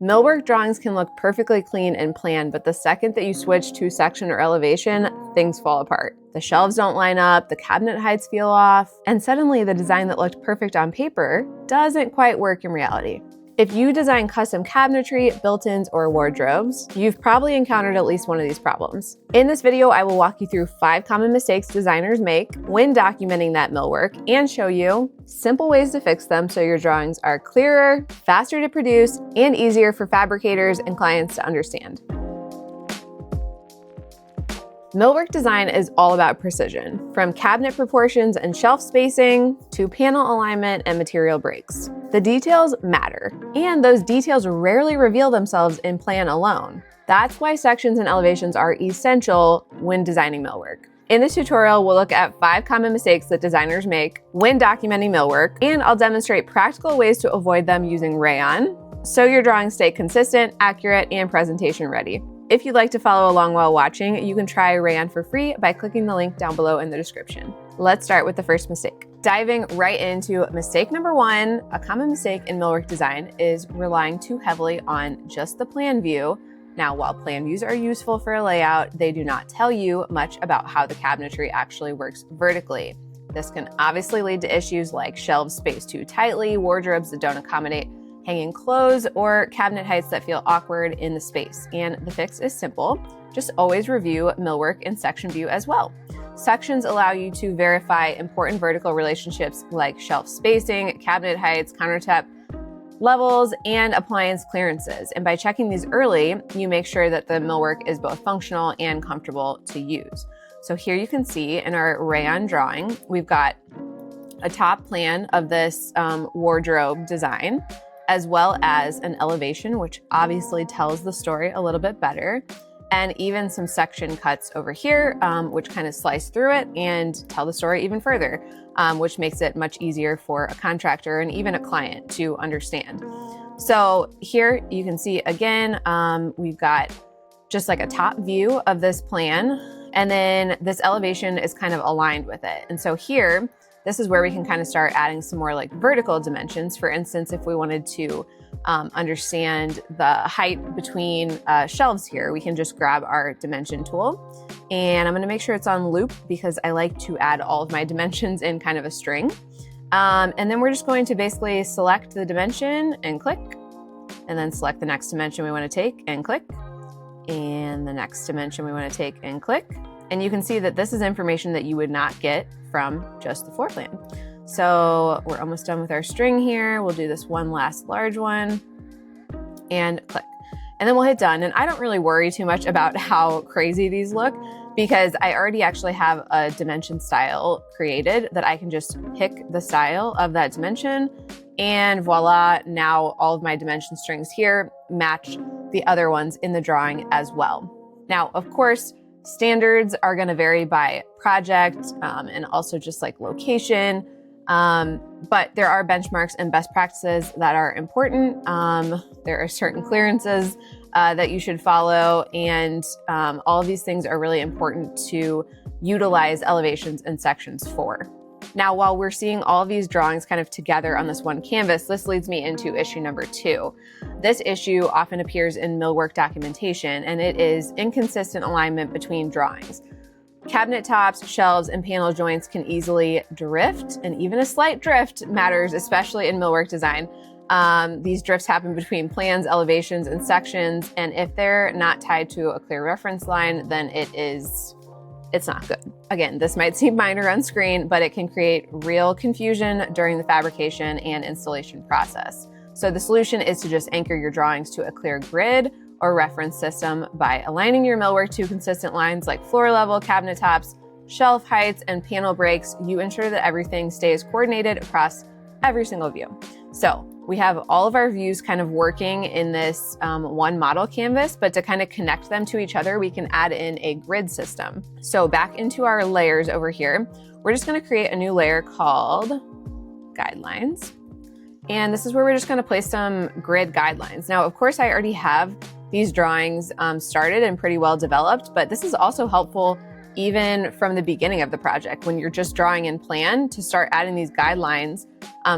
Millwork drawings can look perfectly clean and planned, but the second that you switch to section or elevation, things fall apart. The shelves don't line up, the cabinet heights feel off, and suddenly the design that looked perfect on paper doesn't quite work in reality. If you design custom cabinetry, built-ins, or wardrobes, you've probably encountered at least one of these problems. In this video, I will walk you through 5 common mistakes designers make when documenting that millwork and show you simple ways to fix them so your drawings are clearer, faster to produce, and easier for fabricators and clients to understand. Millwork design is all about precision, from cabinet proportions and shelf spacing to panel alignment and material breaks. The details matter, and those details rarely reveal themselves in plan alone. That's why sections and elevations are essential when designing millwork. In this tutorial, we'll look at 5 common mistakes that designers make when documenting millwork, and I'll demonstrate practical ways to avoid them using Rayon, so your drawings stay consistent, accurate, and presentation ready. If you'd like to follow along while watching, you can try Rayon for free by clicking the link down below in the description. Let's start with the first mistake. Diving right into mistake number 1, a common mistake in millwork design is relying too heavily on just the plan view. Now, while plan views are useful for a layout, they do not tell you much about how the cabinetry actually works vertically. This can obviously lead to issues like shelves spaced too tightly, wardrobes that don't accommodate hanging clothes, or cabinet heights that feel awkward in the space. And the fix is simple. Just always review millwork in section view as well. Sections allow you to verify important vertical relationships like shelf spacing, cabinet heights, countertop levels, and appliance clearances. And by checking these early, you make sure that the millwork is both functional and comfortable to use. So here you can see in our Rayon drawing, we've got a top plan of this wardrobe design, as well as an elevation, which obviously tells the story a little bit better, and even some section cuts over here, which kind of slice through it and tell the story even further, which makes it much easier for a contractor and even a client to understand. So here you can see again, we've got just like a top view of this plan, and then this elevation is kind of aligned with it. And so here, this is where we can kind of start adding some more like vertical dimensions. For instance, if we wanted to understand the height between shelves here, we can just grab our dimension tool. And I'm gonna make sure it's on loop because I like to add all of my dimensions in kind of a string. And then we're just going to basically select the dimension and click, and then select the next dimension we wanna take and click, and the next dimension we wanna take and click. And you can see that this is information that you would not get from just the floor plan. So we're almost done with our string here. We'll do this one last large one and click. And then we'll hit done. And I don't really worry too much about how crazy these look because I already actually have a dimension style created that I can just pick the style of that dimension, and voila, now all of my dimension strings here match the other ones in the drawing as well. Now, of course, standards are going to vary by project and also just like location, but there are benchmarks and best practices that are important. There are certain clearances that you should follow, and all of these things are really important to utilize elevations and sections for. Now, while we're seeing all of these drawings kind of together on this one canvas, this leads me into issue number 2. This issue often appears in millwork documentation, and it is inconsistent alignment between drawings. Cabinet tops, shelves, and panel joints can easily drift, and even a slight drift matters, especially in millwork design. These drifts happen between plans, elevations, and sections, and if they're not tied to a clear reference line, then it's not good. Again, this might seem minor on screen, but it can create real confusion during the fabrication and installation process. So the solution is to just anchor your drawings to a clear grid or reference system by aligning your millwork to consistent lines like floor level, cabinet tops, shelf heights, and panel breaks. You ensure that everything stays coordinated across every single view. So we have all of our views kind of working in this one model canvas, but to kind of connect them to each other, we can add in a grid system. So back into our layers over here, we're just gonna create a new layer called guidelines. And this is where we're just gonna place some grid guidelines. Now, of course, I already have these drawings started and pretty well developed, but this is also helpful even from the beginning of the project when you're just drawing in plan to start adding these guidelines.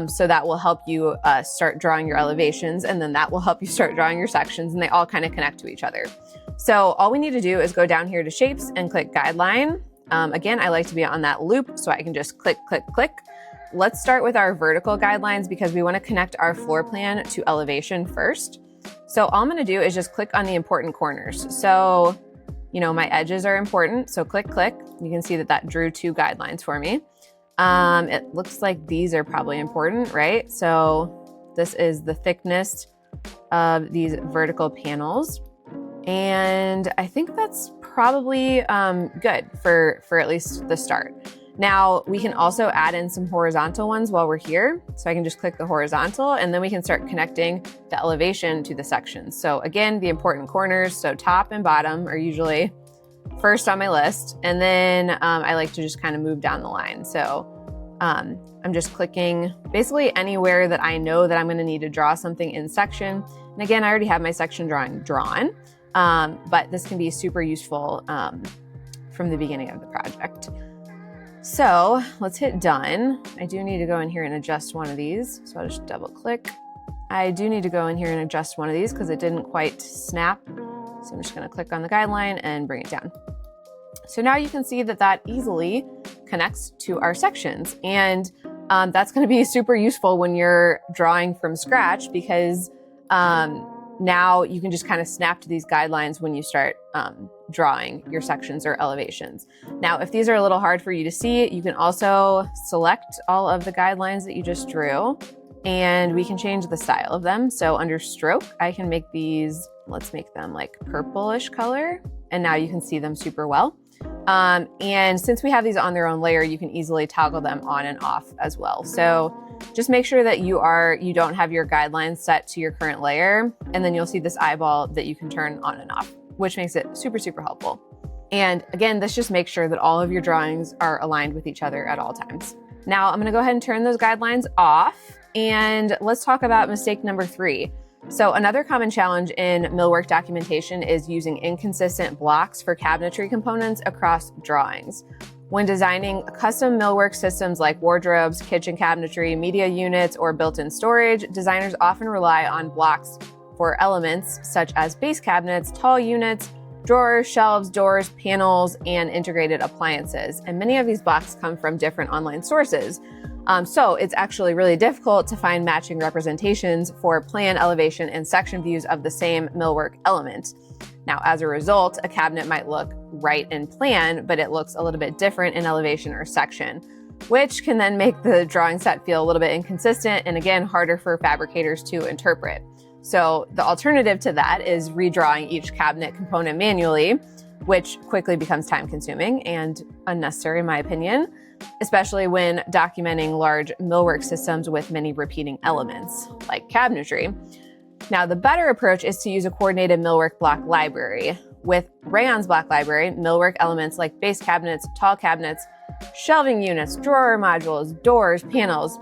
So that will help you start drawing your elevations, and then that will help you start drawing your sections, and they all kind of connect to each other. So all we need to do is go down here to shapes and click guideline. Again, I like to be on that loop, so I can just click, click, click. Let's start with our vertical guidelines because we want to connect our floor plan to elevation first. So all I'm going to do is just click on the important corners. So, you know, my edges are important. So click, click. You can see that that drew 2 guidelines for me. It looks like these are probably important, right? So this is the thickness of these vertical panels. And I think that's probably good for at least the start. Now we can also add in some horizontal ones while we're here. So I can just click the horizontal and then we can start connecting the elevation to the sections. So again, the important corners, so top and bottom are usually first on my list. And then I like to just kind of move down the line. So I'm just clicking basically anywhere that I know that I'm going to need to draw something in section. And again, I already have my section drawing drawn, but this can be super useful from the beginning of the project. So let's hit done. I do need to go in here and adjust one of these. So I'll just double click. I do need to go in here and adjust one of these because it didn't quite snap. So I'm just going to click on the guideline and bring it down. So now you can see that that easily connects to our sections. And that's going to be super useful when you're drawing from scratch because now you can just kind of snap to these guidelines when you start drawing your sections or elevations. Now, if these are a little hard for you to see, you can also select all of the guidelines that you just drew and we can change the style of them. So under stroke, I can make these, let's make them like purplish color. And now you can see them super well. And since we have these on their own layer, you can easily toggle them on and off as well. So just make sure that you don't have your guidelines set to your current layer, and then you'll see this eyeball that you can turn on and off, which makes it super, super helpful. And again, this just makes sure that all of your drawings are aligned with each other at all times. Now I'm gonna go ahead and turn those guidelines off, and let's talk about mistake number 3. So another common challenge in millwork documentation is using inconsistent blocks for cabinetry components across drawings. When designing custom millwork systems like wardrobes, kitchen cabinetry, media units, or built-in storage, designers often rely on blocks for elements such as base cabinets, tall units, drawers, shelves, doors, panels, and integrated appliances. And many of these blocks come from different online sources. So it's actually really difficult to find matching representations for plan, elevation, and section views of the same millwork element. Now, as a result, a cabinet might look right in plan, but it looks a little bit different in elevation or section, which can then make the drawing set feel a little bit inconsistent and again, harder for fabricators to interpret. So the alternative to that is redrawing each cabinet component manually, which quickly becomes time consuming and unnecessary in my opinion, especially when documenting large millwork systems with many repeating elements like cabinetry. Now, the better approach is to use a coordinated millwork block library. With Rayon's block library, millwork elements like base cabinets, tall cabinets, shelving units, drawer modules, doors, panels,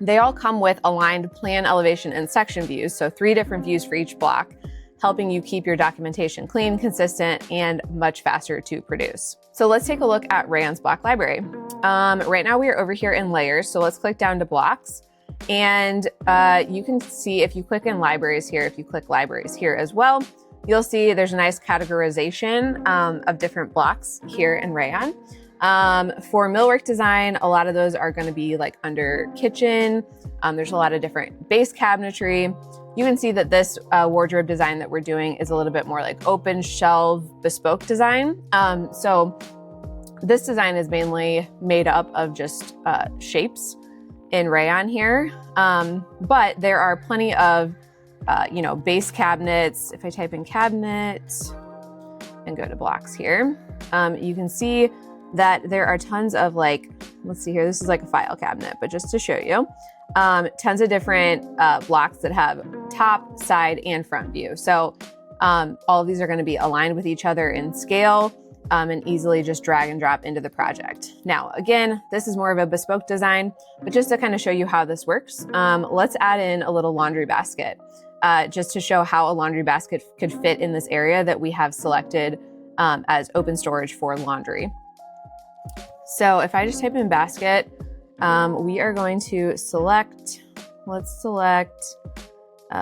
they all come with aligned plan, elevation, and section views. So 3 different views for each block, helping you keep your documentation clean, consistent, and much faster to produce. So let's take a look at Rayon's block library. Right now we are over here in layers. So let's click down to blocks. And you can see if you click in libraries here, if you click libraries here as well, you'll see there's a nice categorization of different blocks here in Rayon. For millwork design, a lot of those are going to be like under kitchen. There's a lot of different base cabinetry. You can see that this wardrobe design that we're doing is a little bit more like open shelf bespoke design. So this design is mainly made up of just shapes in Rayon here, but there are plenty of, base cabinets. If I type in cabinet and go to blocks here, you can see that there are tons of let's see here, this is like a file cabinet, but just to show you, tons of different blocks that have top, side, and front view. So all of these are going to be aligned with each other in scale and easily just drag and drop into the project. Now, again, this is more of a bespoke design, but just to kind of show you how this works, let's add in a little laundry basket just to show how a laundry basket could fit in this area that we have selected as open storage for laundry. So if I just type in basket, we are going to select, let's select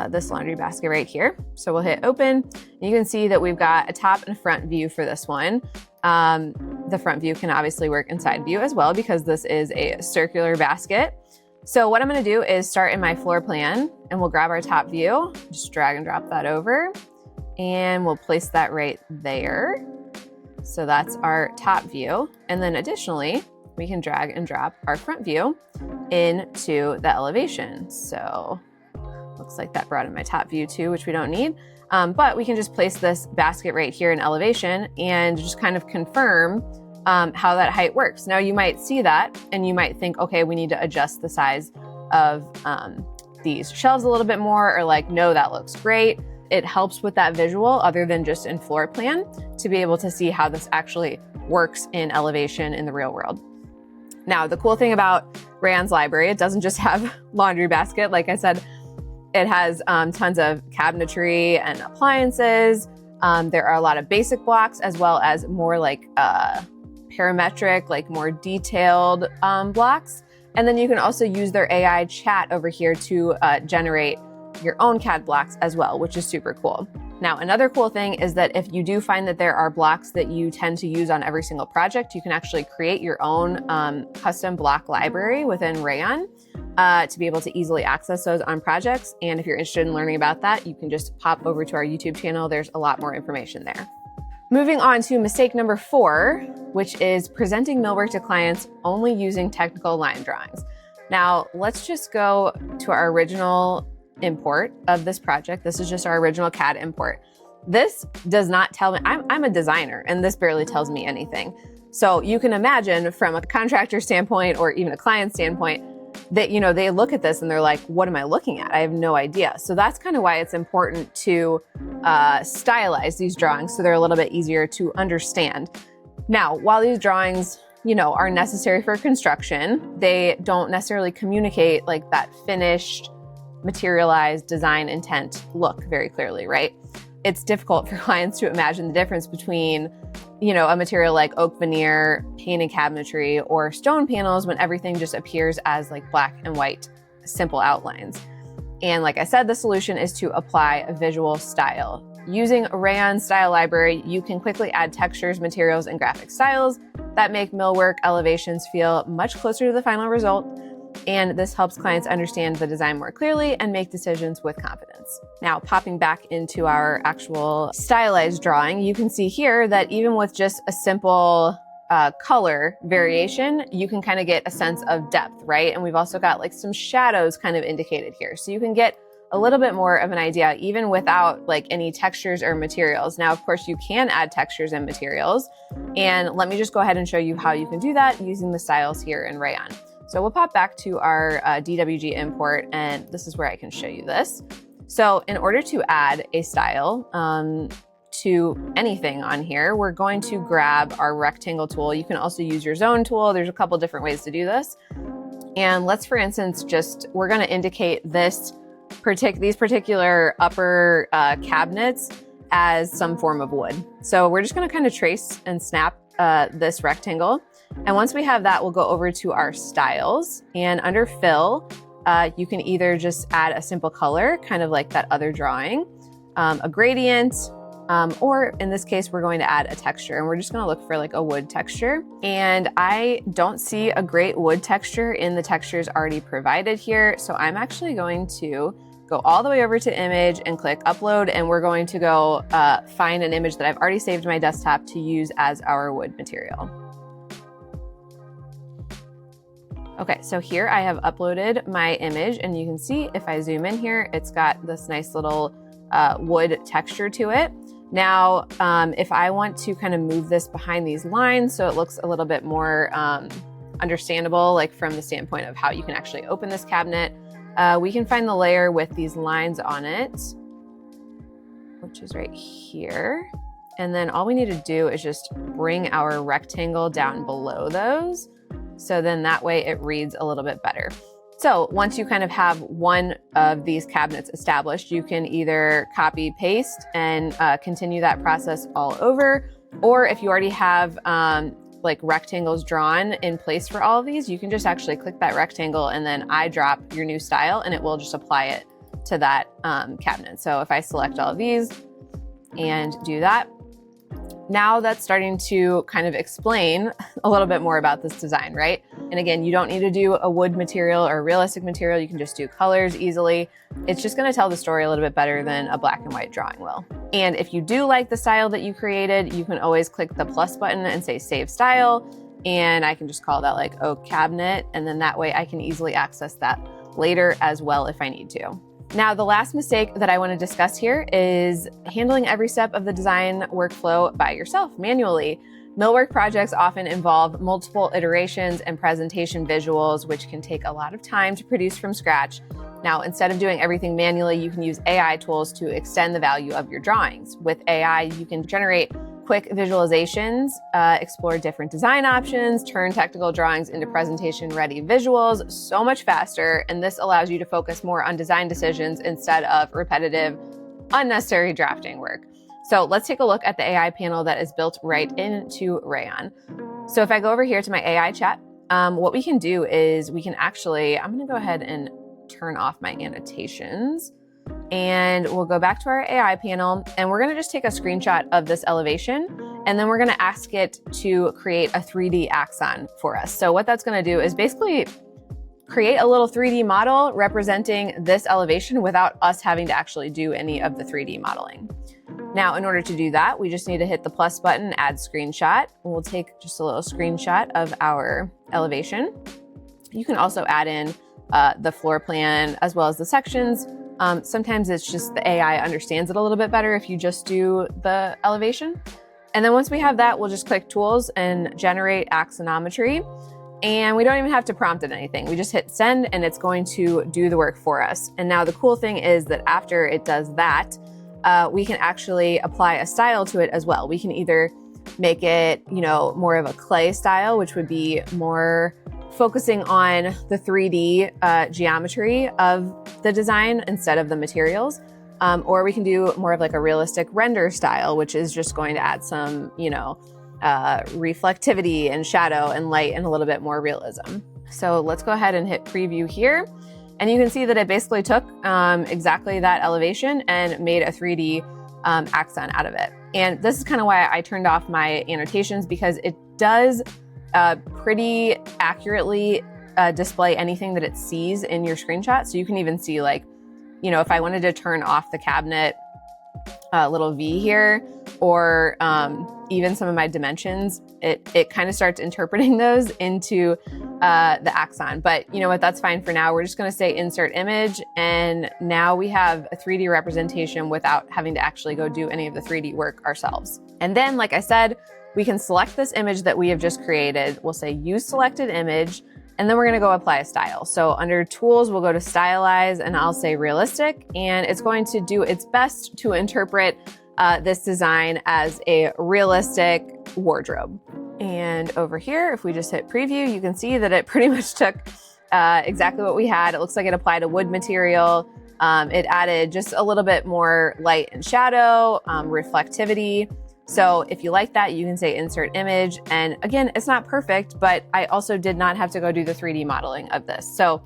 this laundry basket right here. So we'll hit open. You can see that we've got a top and a front view for this one. The front view can obviously work in side view as well because this is a circular basket. So what I'm gonna do is start in my floor plan and we'll grab our top view, just drag and drop that over, and we'll place that right there. So that's our top view. And then additionally, we can drag and drop our front view into the elevation. So looks like that brought in my top view too, which we don't need. But we can just place this basket right here in elevation and just kind of confirm how that height works. Now you might see that and you might think, okay, we need to adjust the size of these shelves a little bit more, or like, no, that looks great. It helps with that visual other than just in floor plan to be able to see how this actually works in elevation in the real world. Now, the cool thing about Rayon's library, it doesn't just have laundry basket. Like I said, it has tons of cabinetry and appliances. There are a lot of basic blocks as well as more like parametric, like more detailed blocks. And then you can also use their AI chat over here to generate your own CAD blocks as well, which is super cool. Now, another cool thing is that if you do find that there are blocks that you tend to use on every single project, you can actually create your own custom block library within Rayon to be able to easily access those on projects. And if you're interested in learning about that, you can just pop over to our YouTube channel. There's a lot more information there. Moving on to mistake number 4, which is presenting millwork to clients only using technical line drawings. Now, let's just go to our original import of this project. This is just our original CAD import. This does not tell me, I'm a designer, and this barely tells me anything. So you can imagine from a contractor standpoint or even a client standpoint that, you know, they look at this and they're like, what am I looking at? I have no idea. So that's kind of why it's important to stylize these drawings so they're a little bit easier to understand. Now, while these drawings, you know, are necessary for construction, they don't necessarily communicate like that finished, materialized design intent look very clearly, right? It's difficult for clients to imagine the difference between, you know, a material like oak veneer, painted cabinetry, or stone panels when everything just appears as like black and white, simple outlines. And like I said, the solution is to apply a visual style. Using a Rayon style library, you can quickly add textures, materials, and graphic styles that make millwork elevations feel much closer to the final result. And this helps clients understand the design more clearly and make decisions with confidence. Now, popping back into our actual stylized drawing, you can see here that even with just a simple color variation, you can kind of get a sense of depth, right? And we've also got like some shadows kind of indicated here. So you can get a little bit more of an idea even without like any textures or materials. Now, of course, you can add textures and materials. And let me just go ahead and show you how you can do that using the styles here in Rayon. So we'll pop back to our DWG import, and this is where I can show you this. So in order to add a style to anything on here, we're going to grab our rectangle tool. You can also use your zone tool. There's a couple different ways to do this. And let's, for instance, we're gonna indicate these particular upper cabinets as some form of wood. So we're just gonna kind of trace and snap this rectangle. And once we have that, we'll go over to our styles, and under fill, you can either just add a simple color, kind of like that other drawing, a gradient, or in this case, we're going to add a texture, and we're just gonna look for like a wood texture. And I don't see a great wood texture in the textures already provided here. So I'm actually going to go all the way over to image and click upload, and we're going to go find an image that I've already saved to my desktop to use as our wood material. Okay, so here I have uploaded my image, and you can see if I zoom in here, it's got this nice little wood texture to it. Now, if I want to kind of move this behind these lines so it looks a little bit more understandable, like from the standpoint of how you can actually open this cabinet, we can find the layer with these lines on it, which is right here. And then all we need to do is just bring our rectangle down below those. So then that way it reads a little bit better. So once you kind of have one of these cabinets established, you can either copy paste and continue that process all over, or if you already have like rectangles drawn in place for all of these, you can just actually click that rectangle and then eyedrop your new style and it will just apply it to that cabinet. So if I select all of these and do that, now that's starting to kind of explain a little bit more about this design, right? And again, you don't need to do a wood material or a realistic material. You can just do colors easily. It's just going to tell the story a little bit better than a black and white drawing will. And if you do like the style that you created, you can always click the plus button and say save style. And I can just call that like oak cabinet. And then that way I can easily access that later as well if I need to. Now, the last mistake that I want to discuss here is handling every step of the design workflow by yourself manually. Millwork projects often involve multiple iterations and presentation visuals, which can take a lot of time to produce from scratch. Now, instead of doing everything manually, you can use AI tools to extend the value of your drawings. With AI, you can generate quick visualizations, explore different design options, turn technical drawings into presentation-ready visuals so much faster, and this allows you to focus more on design decisions instead of repetitive, unnecessary drafting work. So let's take a look at the AI panel that is built right into Rayon. So if I go over here to my AI chat, what we can do is we can actually, I'm gonna go ahead and turn off my annotations. And we'll go back to our AI panel and we're gonna just take a screenshot of this elevation and then we're gonna ask it to create a 3D axon for us. So what that's gonna do is basically create a little 3D model representing this elevation without us having to actually do any of the 3D modeling. Now, in order to do that, we just need to hit the plus button, add screenshot. We'll take just a little screenshot of our elevation. You can also add in the floor plan as well as the sections. Sometimes it's just the AI understands it a little bit better if you just do the elevation. And then once we have that, we'll just click tools and generate axonometry. And we don't even have to prompt it anything. We just hit send and it's going to do the work for us. And now the cool thing is that after it does that, we can actually apply a style to it as well. We can either make it, more of a clay style, which would be more focusing on the 3D geometry of the design instead of the materials. Or we can do more of like a realistic render style, which is just going to add some, reflectivity and shadow and light and a little bit more realism. So let's go ahead and hit preview here. And you can see that it basically took exactly that elevation and made a 3D axon out of it. And this is kind of why I turned off my annotations, because it does pretty accurately display anything that it sees in your screenshot. So you can even see if I wanted to turn off the cabinet little V here, or even some of my dimensions, it kind of starts interpreting those into the axon. But you know what, that's fine for now. We're just gonna say insert image, and now we have a 3D representation without having to actually go do any of the 3D work ourselves. And then, like I said, we can select this image that we have just created. We'll say use selected image, and then we're gonna go apply a style. So under tools, we'll go to stylize and I'll say realistic, and it's going to do its best to interpret this design as a realistic wardrobe. And over here, if we just hit preview, you can see that it pretty much took exactly what we had. It looks like it applied a wood material. It added just a little bit more light and shadow, reflectivity. So if you like that, you can say insert image. And again, it's not perfect, but I also did not have to go do the 3D modeling of this. So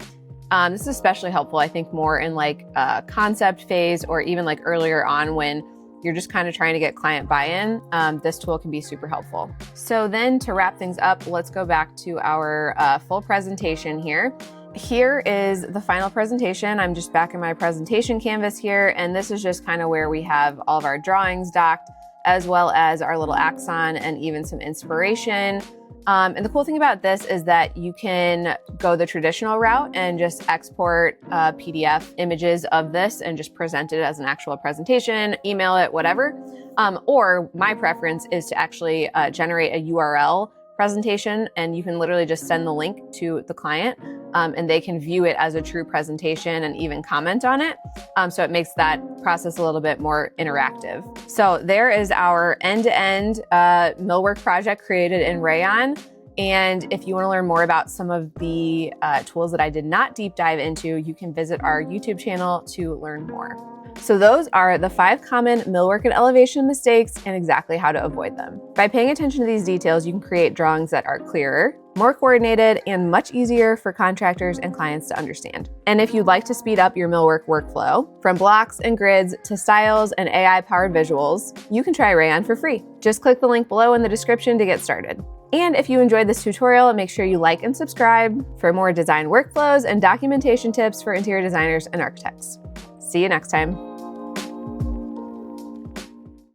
this is especially helpful, I think, more in like a concept phase, or even like earlier on when you're just kind of trying to get client buy-in. This tool can be super helpful. So then to wrap things up, let's go back to our full presentation here. Here is the final presentation. I'm just back in my presentation canvas here, and this is just kind of where we have all of our drawings docked, as well as our little axon and even some inspiration. And the cool thing about this is that you can go the traditional route and just export PDF images of this and just present it as an actual presentation, email it, whatever. Or my preference is to actually generate a URL presentation, and you can literally just send the link to the client and they can view it as a true presentation and even comment on it. So it makes that process a little bit more interactive. So there is our end-to-end millwork project created in Rayon. And if you want to learn more about some of the tools that I did not deep dive into, you can visit our YouTube channel to learn more. So those are the 5 common millwork and elevation mistakes and exactly how to avoid them. By paying attention to these details, you can create drawings that are clearer, more coordinated, and much easier for contractors and clients to understand. And if you'd like to speed up your millwork workflow, from blocks and grids to styles and AI-powered visuals, you can try Rayon for free. Just click the link below in the description to get started. And if you enjoyed this tutorial, make sure you like and subscribe for more design workflows and documentation tips for interior designers and architects. See you next time.